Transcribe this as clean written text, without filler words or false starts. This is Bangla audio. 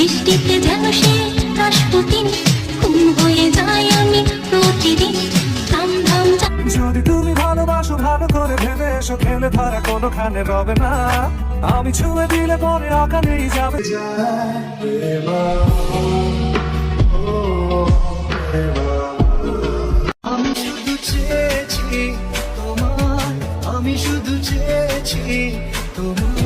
বৃষ্টিতে যেন সে রাসপুতিন, ঘুম হয়ে যায় আমি প্রতিদিন। ধাম ধাম যদি তুমি ভালোবাসো ভালো করে ভেবে এসো, খেলে ধরা কোনোখানে রবে না, আমি ছুঁয়ে দিলে পরে অকালেই যাবে। আমি শুধু চেয়েছি তোমার, আমি শুধু চেয়েছি তোমার।